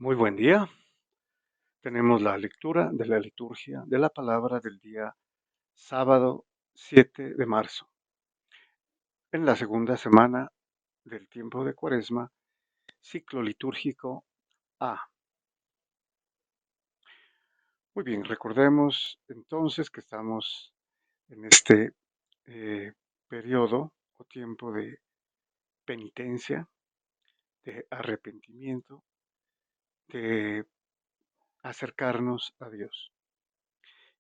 Muy buen día. Tenemos la lectura de la liturgia de la palabra del día sábado 7 de marzo, en la segunda semana del tiempo de Cuaresma, ciclo litúrgico A. Muy bien, recordemos entonces que estamos en este periodo o tiempo de penitencia, de arrepentimiento, de acercarnos a Dios.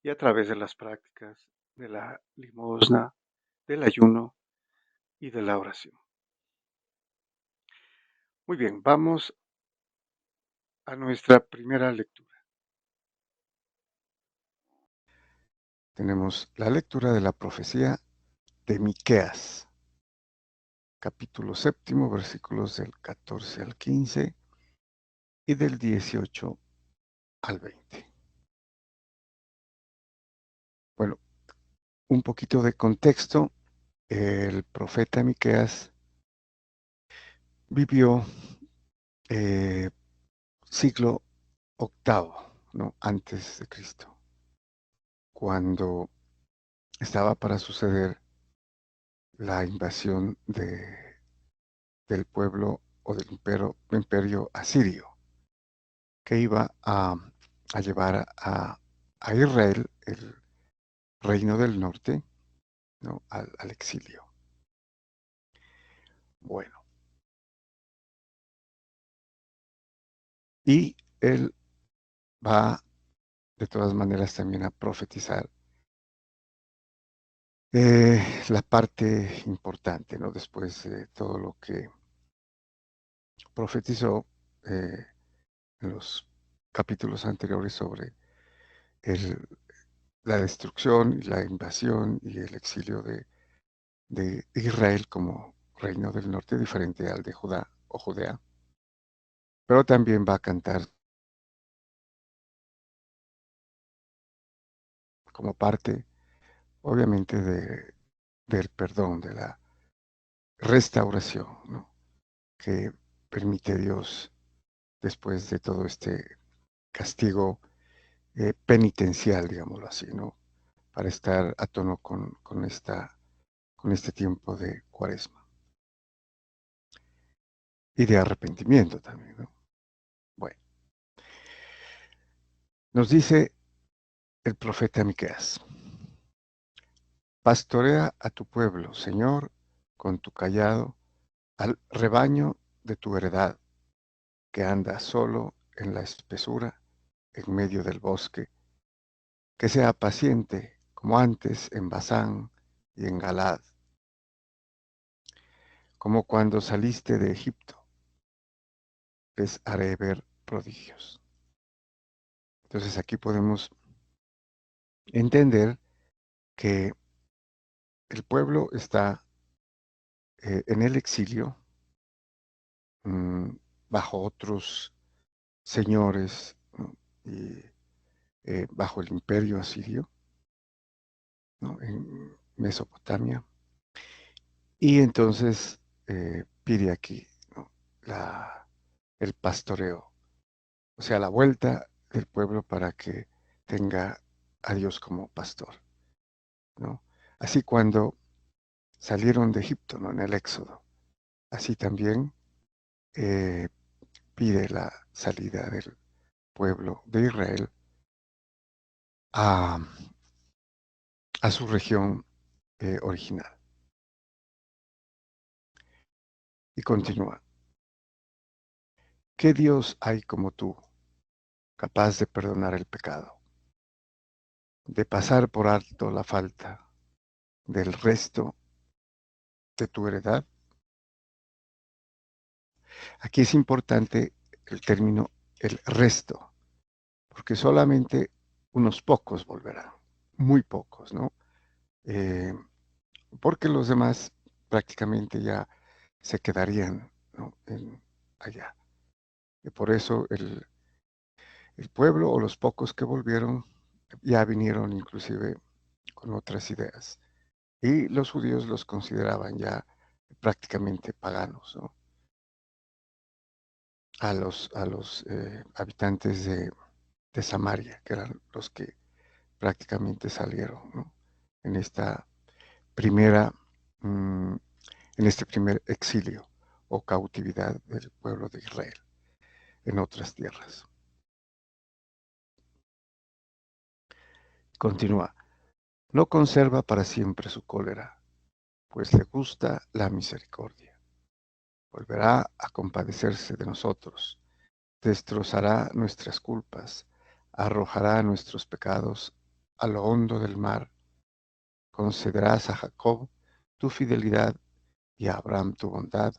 Y a través de las prácticas de la limosna, del ayuno y de la oración. Muy bien, vamos a nuestra primera lectura. Tenemos la lectura de la profecía de Miqueas, capítulo séptimo, versículos del 14 al 15 y del 18 al 20. Bueno, un poquito de contexto. El profeta Miqueas vivió eh, siglo octavo, ¿no? Antes de Cristo, cuando estaba para suceder la invasión del pueblo o del imperio asirio, que iba a llevar a Israel, el reino del norte, ¿no? al exilio. Bueno, y él va de todas maneras también a profetizar la parte importante, ¿no? Después de todo lo que profetizó en los capítulos anteriores sobre el, la destrucción y la invasión y el exilio de Israel como reino del norte, diferente al de Judá o Judea. Pero también va a cantar como parte, obviamente, del perdón, de la restauración, ¿no? Que permite Dios después de todo este castigo penitencial, digámoslo así, ¿no? Para estar a tono con este tiempo de Cuaresma y de arrepentimiento también, ¿no? Bueno, nos dice el profeta Miqueas: pastorea a tu pueblo, Señor, con tu cayado, al rebaño de tu heredad, que anda solo en la espesura, en medio del bosque, que sea paciente como antes en Basán y en Galad, como cuando saliste de Egipto, les haré ver prodigios. Entonces aquí podemos entender que el pueblo está en el exilio, mm, bajo otros señores, ¿no? Y bajo el imperio asirio, ¿no? En Mesopotamia. Y entonces pide aquí, ¿no? el pastoreo, o sea, la vuelta del pueblo para que tenga a Dios como pastor, ¿no? Así cuando salieron de Egipto, ¿no? En el Éxodo, así también eh, pide la salida del pueblo de Israel a, a su región original. Y continúa: ¿qué Dios hay como tú, capaz de perdonar el pecado, de pasar por alto la falta del resto de tu heredad? Aquí es importante el término el resto, porque solamente unos pocos volverán, muy pocos, ¿no? Eh, porque los demás prácticamente ya se quedarían, ¿no? Allá. Y por eso el pueblo o los pocos que volvieron ya vinieron inclusive con otras ideas. Y los judíos los consideraban ya prácticamente paganos, ¿no? a los habitantes de Samaria, que eran los que prácticamente salieron, ¿no? En esta primera, mm, en este primer exilio o cautividad del pueblo de Israel en otras tierras. Continúa, no conserva para siempre su cólera, pues le gusta la misericordia. Volverá a compadecerse de nosotros, destrozará nuestras culpas, arrojará nuestros pecados a lo hondo del mar. Concederás a Jacob tu fidelidad y a Abraham tu bondad,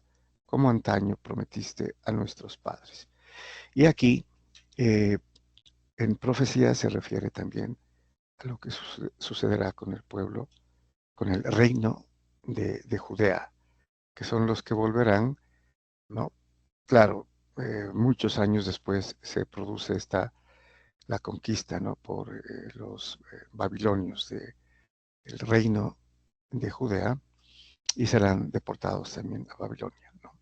como antaño prometiste a nuestros padres. Y aquí, eh, en profecía se refiere también a lo que sucederá con el pueblo, con el reino de Judea, que son los que volverán, ¿no? Claro, muchos años después se produce la conquista, ¿no? Por los babilonios del reino de Judea y serán deportados también a Babilonia, ¿no?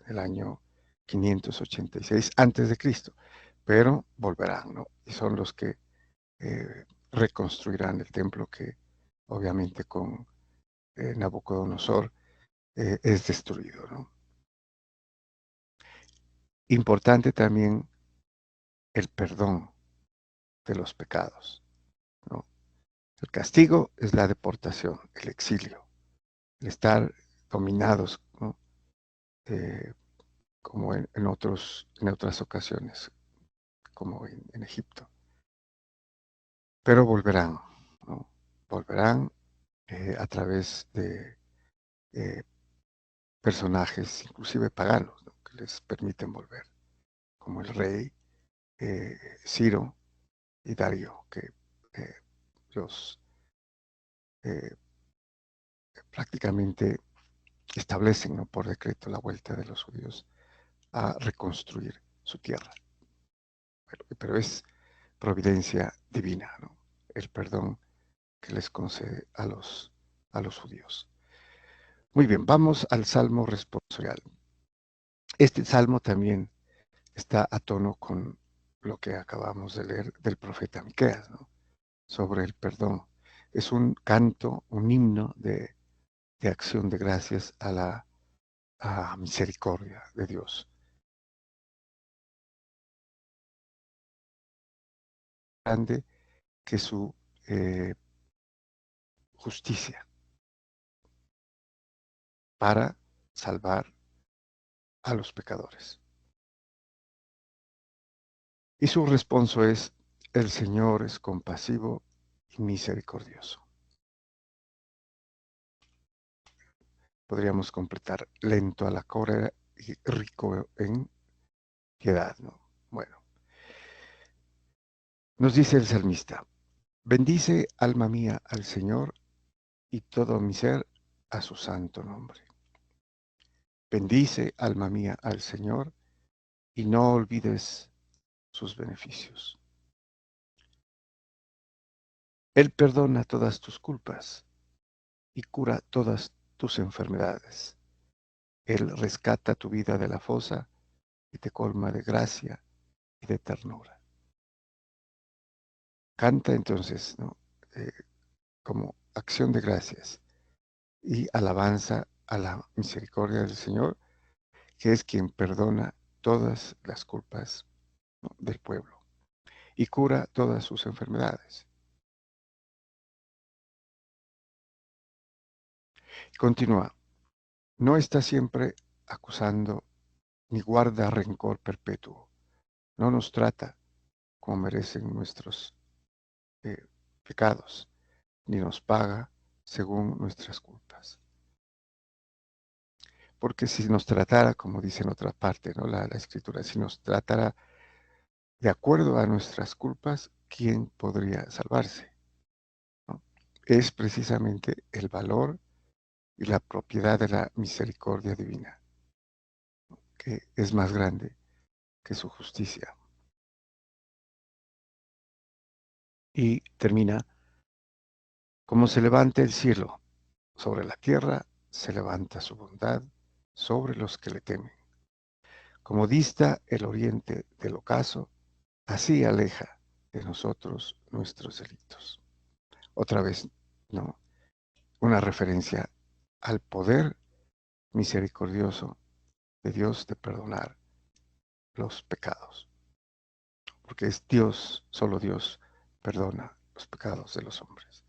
En el año 586 antes de Cristo, pero volverán, ¿no? Y son los que reconstruirán el templo que obviamente con Nabucodonosor es destruido, ¿no? Importante también el perdón de los pecados, ¿no? El castigo es la deportación, el exilio, el estar dominados, ¿no? Eh, como en otras ocasiones, como en Egipto. Pero volverán, ¿no? Volverán a través de eh, personajes, inclusive paganos, ¿no? Que les permiten volver, como el rey eh, Ciro y Darío, que eh, los eh, prácticamente establecen, ¿no? Por decreto la vuelta de los judíos a reconstruir su tierra. Pero es providencia divina, ¿no? El perdón que les concede a los judíos. Muy bien, vamos al Salmo responsorial. Este salmo también está a tono con lo que acabamos de leer del profeta Miqueas, ¿no? Sobre el perdón. Es un canto, un himno de acción de gracias a la misericordia de Dios. Grande que su justicia para salvar a los pecadores. Y su responso es, el Señor es compasivo y misericordioso. Podríamos completar lento a la cólera y rico en piedad, ¿no? Bueno, nos dice el salmista, bendice alma mía al Señor y todo mi ser a su santo nombre. Bendice alma mía al Señor y no olvides sus beneficios. Él perdona todas tus culpas y cura todas tus enfermedades. Él rescata tu vida de la fosa y te colma de gracia y de ternura. Canta entonces, ¿no? Eh, como acción de gracias y alabanza a la misericordia del Señor, que es quien perdona todas las culpas, ¿no? Del pueblo y cura todas sus enfermedades. Continúa, no está siempre acusando ni guarda rencor perpetuo, no nos trata como merecen nuestros eh, pecados, ni nos paga según nuestras culpas. Porque si nos tratara, como dice en otra parte, ¿no? La escritura, si nos tratara de acuerdo a nuestras culpas, ¿quién podría salvarse? ¿No? Es precisamente el valor y la propiedad de la misericordia divina, que es más grande que su justicia. Y termina, como se levanta el cielo sobre la tierra, se levanta su bondad sobre los que le temen. Como dista el oriente del ocaso, así aleja de nosotros nuestros delitos. Otra vez, ¿no? Una referencia al poder misericordioso de Dios de perdonar los pecados. Porque es Dios, solo Dios, perdona los pecados de los hombres.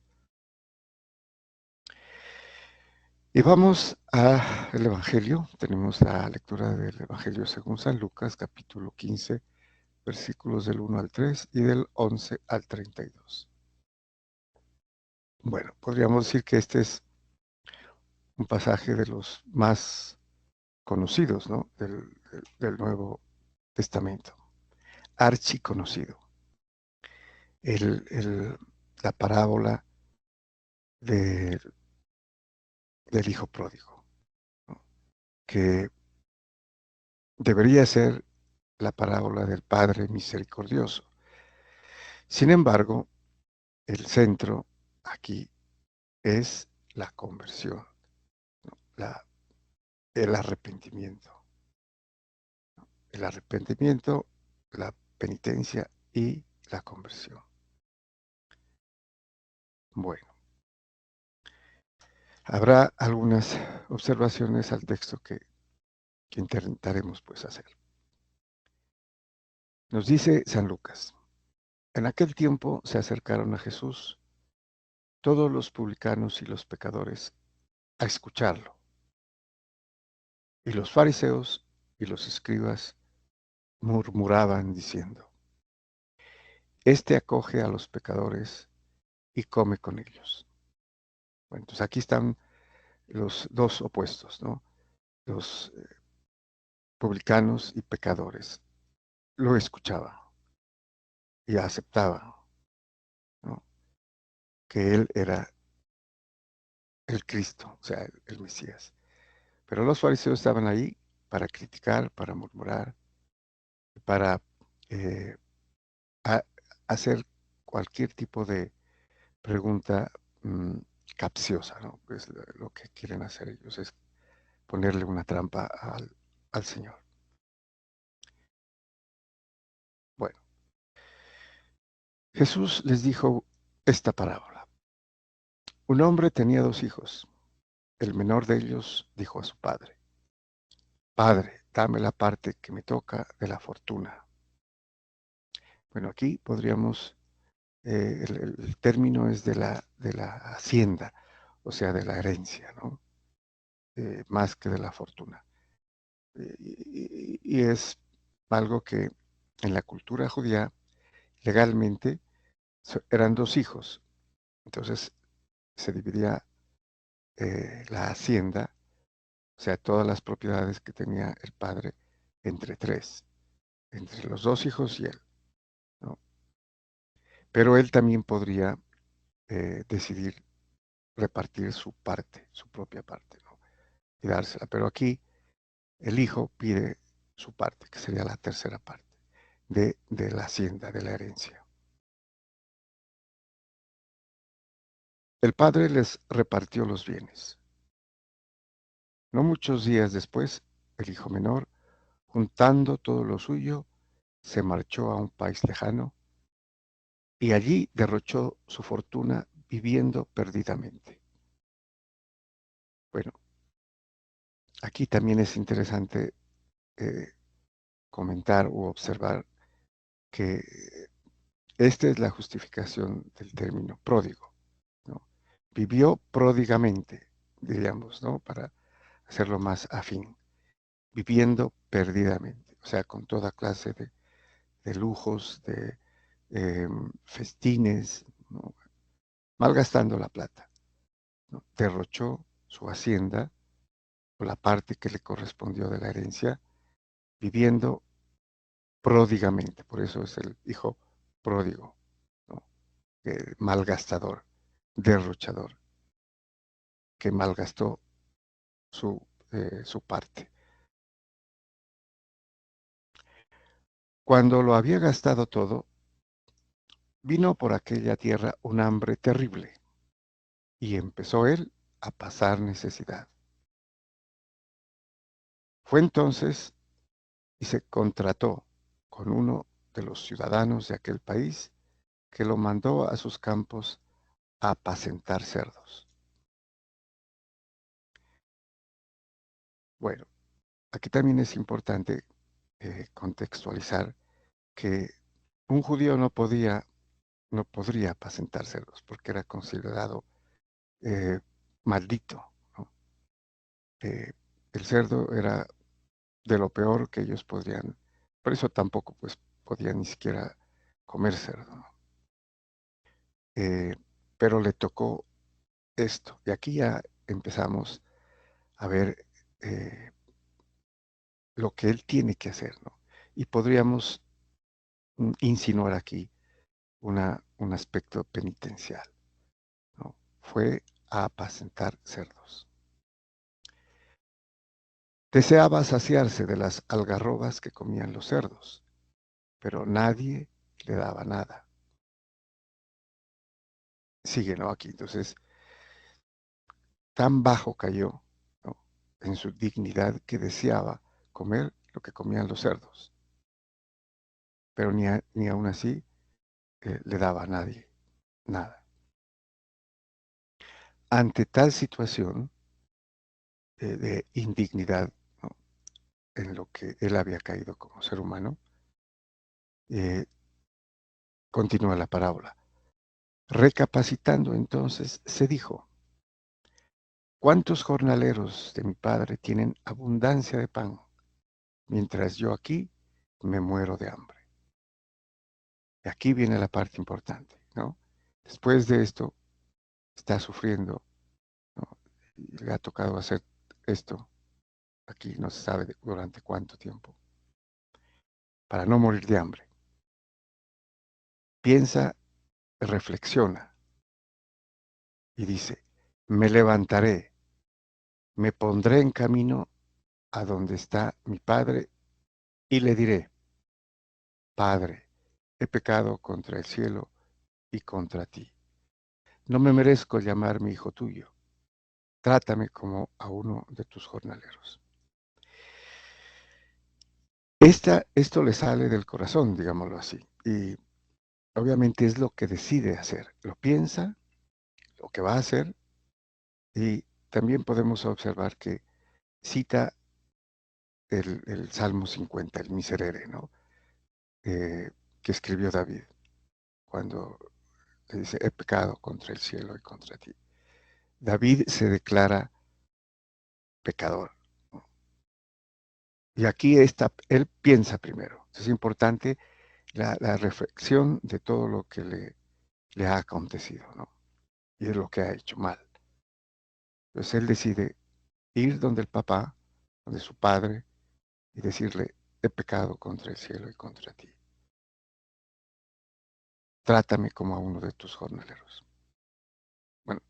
Y vamos al Evangelio. Tenemos la lectura del Evangelio según San Lucas, capítulo 15, versículos del 1 al 3 y del 11 al 32. Bueno, podríamos decir que este es un pasaje de los más conocidos, ¿no? del Nuevo Testamento, archiconocido. La parábola de, del Hijo Pródigo, ¿no? Que debería ser la parábola del Padre Misericordioso. Sin embargo, el centro aquí es la conversión, ¿no? El arrepentimiento. El arrepentimiento, la penitencia y la conversión. Bueno, habrá algunas observaciones al texto que intentaremos pues hacer. Nos dice San Lucas, en aquel tiempo se acercaron a Jesús todos los publicanos y los pecadores a escucharlo, y los fariseos y los escribas murmuraban diciendo, este acoge a los pecadores y come con ellos. Bueno, entonces aquí están los dos opuestos, ¿no? Los publicanos y pecadores. Lo escuchaban y aceptaban, ¿no? Que él era el Cristo, o sea, el Mesías. Pero los fariseos estaban ahí para criticar, para murmurar, para eh, a- hacer cualquier tipo de pregunta capciosa, ¿no? Pues lo que quieren hacer ellos es ponerle una trampa al Señor. Bueno, Jesús les dijo esta parábola. Un hombre tenía dos hijos. El menor de ellos dijo a su padre, Padre, dame la parte que me toca de la fortuna. Bueno, aquí podríamos, el término es de la hacienda, o sea, de la herencia, ¿no? Más que de la fortuna. Y es algo que en la cultura judía legalmente eran dos hijos. Entonces se dividía la hacienda, o sea, todas las propiedades que tenía el padre entre tres, entre los dos hijos y él, ¿no? Pero él también podría decidir repartir su parte, su propia parte, ¿no? Y dársela. Pero aquí el hijo pide su parte, que sería la tercera parte de la hacienda, de la herencia. El padre les repartió los bienes. No muchos días después, el hijo menor, juntando todo lo suyo, se marchó a un país lejano y allí derrochó su fortuna viviendo perdidamente. Bueno, aquí también es interesante eh, comentar u observar que esta es la justificación del término pródigo, ¿no? Vivió pródigamente, diríamos, ¿no? Para hacerlo más afín, viviendo perdidamente, o sea, con toda clase de lujos, de festines, ¿no? Malgastando la plata, ¿no? Derrochó su hacienda o la parte que le correspondió de la herencia, viviendo pródigamente, por eso es el hijo pródigo, ¿no? Malgastador, derrochador, que malgastó su parte. Cuando lo había gastado todo, vino por aquella tierra un hambre terrible, y empezó él a pasar necesidad. Fue entonces y se contrató con uno de los ciudadanos de aquel país que lo mandó a sus campos a apacentar cerdos. Bueno, aquí también es importante contextualizar que un judío no podría apacentar cerdos porque era considerado eh, maldito, ¿no? Eh, el cerdo era de lo peor que ellos podrían, por eso tampoco pues podían ni siquiera comer cerdo, ¿no? Eh, pero le tocó esto, y aquí ya empezamos a ver lo que él tiene que hacer, ¿no? Y podríamos insinuar aquí un aspecto penitencial, ¿no? Fue a apacentar cerdos. Deseaba saciarse de las algarrobas que comían los cerdos, pero nadie le daba nada. Sigue, ¿no? Aquí, entonces, tan bajo cayó, ¿no?, en su dignidad que deseaba comer lo que comían los cerdos, pero ni aún así le daba a nadie nada. Ante tal situación de indignidad, ¿no?, en lo que él había caído como ser humano, eh, continúa la parábola. Recapacitando entonces, se dijo: ¿cuántos jornaleros de mi padre tienen abundancia de pan, mientras yo aquí me muero de hambre? Y aquí viene la parte importante, ¿no? Después de esto, está sufriendo, ¿no? Y le ha tocado hacer esto, aquí no se sabe durante cuánto tiempo, para no morir de hambre. Piensa, reflexiona y dice: me levantaré, me pondré en camino a donde está mi padre y le diré: Padre, he pecado contra el cielo y contra ti. No me merezco llamar mi hijo tuyo. Trátame como a uno de tus jornaleros. Esto le sale del corazón, digámoslo así, y obviamente es lo que decide hacer. Lo piensa, lo que va a hacer, y también podemos observar que cita el Salmo 50, el Miserere, ¿no? Que escribió David, cuando le dice: he pecado contra el cielo y contra ti. David se declara pecador, ¿no? Y aquí él piensa primero. Es importante la reflexión de todo lo que le ha acontecido, ¿no? Y de lo que ha hecho mal. Entonces él decide ir donde el papá, donde su padre, y decirle: he pecado contra el cielo y contra ti. Trátame como a uno de tus jornaleros. Bueno,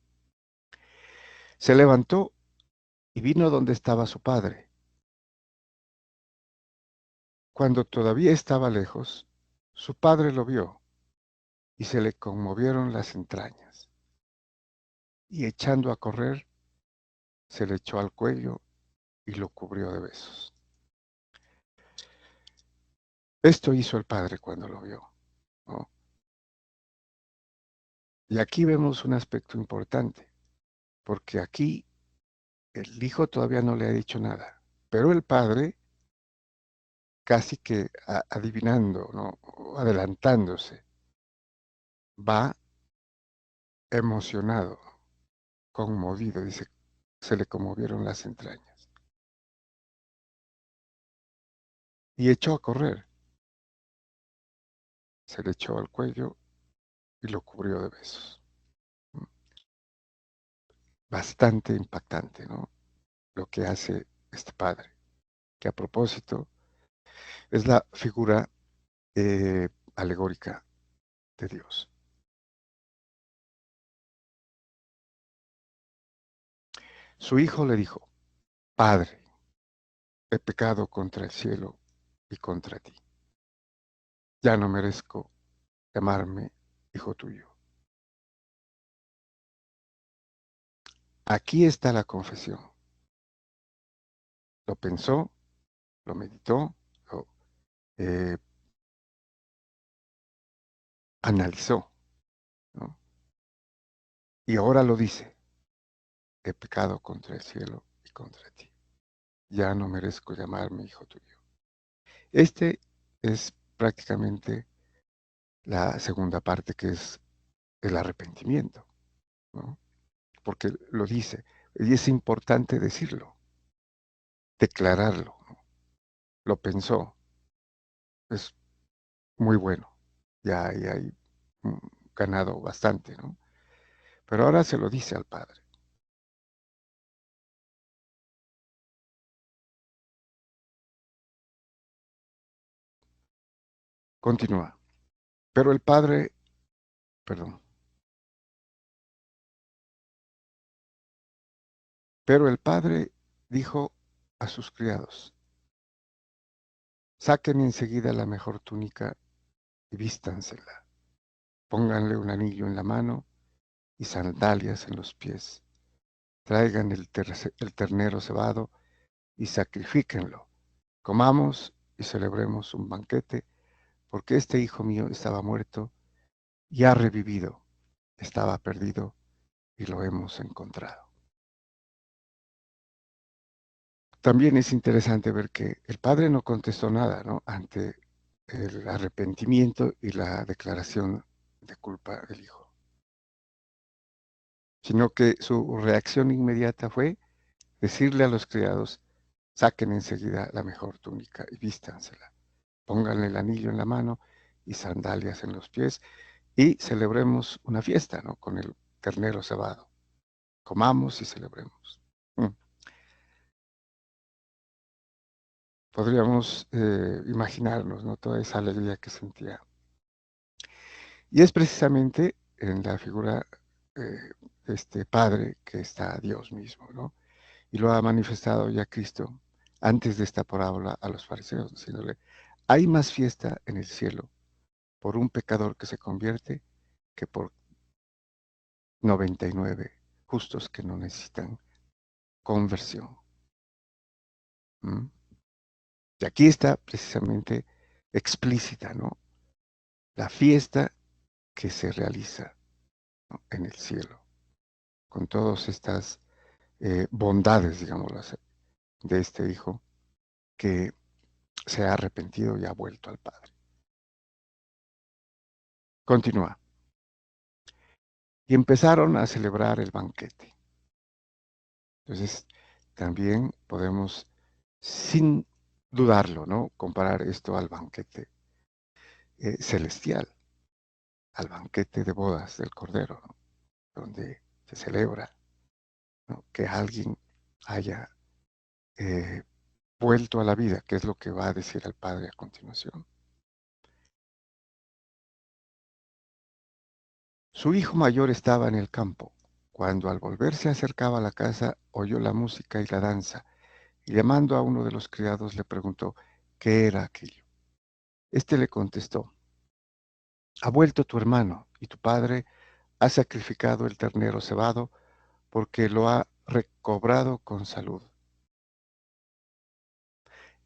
se levantó y vino donde estaba su padre. Cuando todavía estaba lejos, su padre lo vio y se le conmovieron las entrañas. Y echando a correr, se le echó al cuello y lo cubrió de besos. Esto hizo el padre cuando lo vio, ¿no? Y aquí vemos un aspecto importante, porque aquí el hijo todavía no le ha dicho nada, pero el padre, casi que adivinando, ¿no?, o adelantándose, va emocionado, conmovido, dice, se le conmovieron las entrañas. Y echó a correr, se le echó al cuello y lo cubrió de besos. Bastante impactante, ¿no?, lo que hace este padre, que a propósito es la figura alegórica de Dios. Su hijo le dijo: Padre, he pecado contra el cielo y contra ti. Ya no merezco llamarme hijo tuyo. Aquí está la confesión. Lo pensó, lo meditó, eh, analizó, ¿no? Y ahora lo dice, he pecado contra el cielo y contra ti. Ya no merezco llamarme hijo tuyo. Este es prácticamente la segunda parte, que es el arrepentimiento, ¿no? Porque lo dice, y es importante decirlo, declararlo, ¿no? Lo pensó, es muy bueno, ya hay mm, ganado bastante, ¿no? Pero ahora se lo dice al Padre. Continúa. Pero el Padre, perdón, pero el Padre dijo a sus criados, saquen enseguida la mejor túnica y vístansela, pónganle un anillo en la mano y sandalias en los pies, traigan el ternero cebado y sacrifíquenlo, comamos y celebremos un banquete, porque este hijo mío estaba muerto y ha revivido, estaba perdido y lo hemos encontrado. También es interesante ver que el padre no contestó nada, ¿no? Ante el arrepentimiento y la declaración de culpa del hijo, sino que su reacción inmediata fue decirle a los criados, saquen enseguida la mejor túnica y vístansela, pónganle el anillo en la mano y sandalias en los pies y celebremos una fiesta, ¿no? Con el ternero cebado. Comamos y celebremos. Mm. Podríamos imaginarnos, ¿no? Toda esa alegría que sentía. Y es precisamente en la figura de este Padre que está Dios mismo, ¿no? Y lo ha manifestado ya Cristo antes de esta parábola a los fariseos, diciéndole, hay más fiesta en el cielo por un pecador que se convierte que por 99 justos que no necesitan conversión. ¿Mm? Y aquí está precisamente explícita, ¿no? La fiesta que se realiza, ¿no? En el cielo, con todas estas bondades, digámoslo así, de este hijo que se ha arrepentido y ha vuelto al Padre. Continúa. Y empezaron a celebrar el banquete. Entonces, también podemos, sin dudarlo, ¿no? Comparar esto al banquete celestial, al banquete de bodas del Cordero, ¿no? Donde se celebra, ¿no? Que alguien haya eh, vuelto a la vida, que es lo que va a decir al Padre a continuación. Su hijo mayor estaba en el campo. Cuando al volver se acercaba a la casa, oyó la música y la danza, y llamando a uno de los criados le preguntó qué era aquello. Este le contestó, ha vuelto tu hermano, y tu padre ha sacrificado el ternero cebado, porque lo ha recobrado con salud.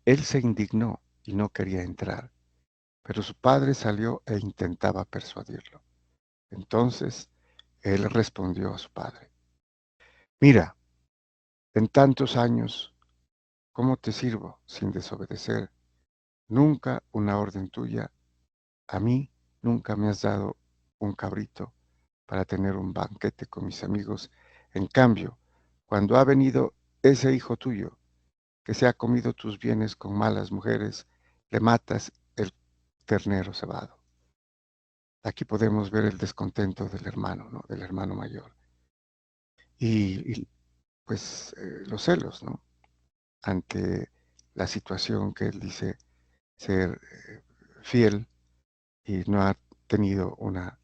Él se indignó y no quería entrar, pero su padre salió e intentaba persuadirlo. Entonces él respondió a su padre, mira, en tantos años, ¿cómo te sirvo sin desobedecer? Nunca una orden tuya, a mí nunca me has dado un cabrito para tener un banquete con mis amigos. En cambio, cuando ha venido ese hijo tuyo, que se ha comido tus bienes con malas mujeres, le matas el ternero cebado. Aquí podemos ver el descontento del hermano, ¿no? Del hermano mayor. Y pues los celos, ¿no? Ante la situación que él dice ser fiel y no ha tenido una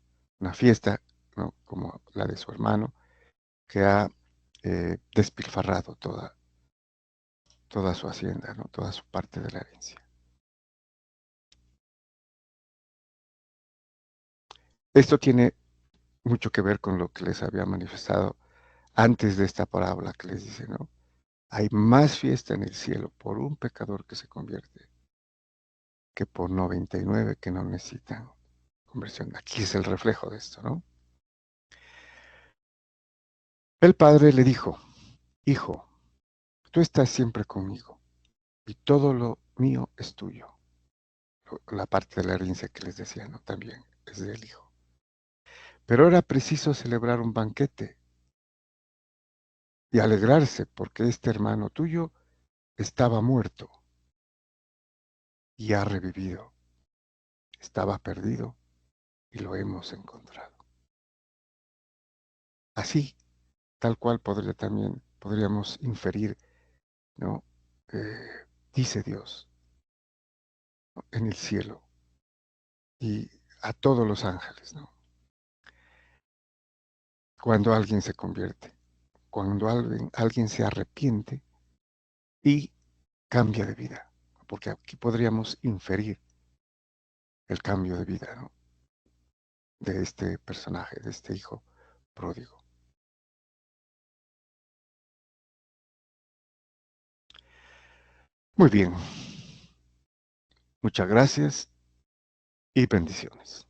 fiesta, ¿no? Como la de su hermano, que ha despilfarrado toda su hacienda, ¿no? Toda su parte de la herencia. Esto tiene mucho que ver con lo que les había manifestado antes de esta parábola que les dice, ¿no? Hay más fiesta en el cielo por un pecador que se convierte que por 99 que no necesitan conversión. Aquí es el reflejo de esto, ¿no? El padre le dijo, hijo, tú estás siempre conmigo y todo lo mío es tuyo. La parte de la herencia que les decía, ¿no? También es del hijo. Pero era preciso celebrar un banquete y alegrarse porque este hermano tuyo estaba muerto y ha revivido. Estaba perdido y lo hemos encontrado. Así, tal cual podríamos inferir, ¿no? Dice Dios, ¿no? En el cielo y a todos los ángeles, ¿no? Cuando alguien se convierte, cuando alguien se arrepiente y cambia de vida, porque aquí podríamos inferir el cambio de vida, ¿no? De este personaje, de este hijo pródigo. Muy bien, muchas gracias y bendiciones.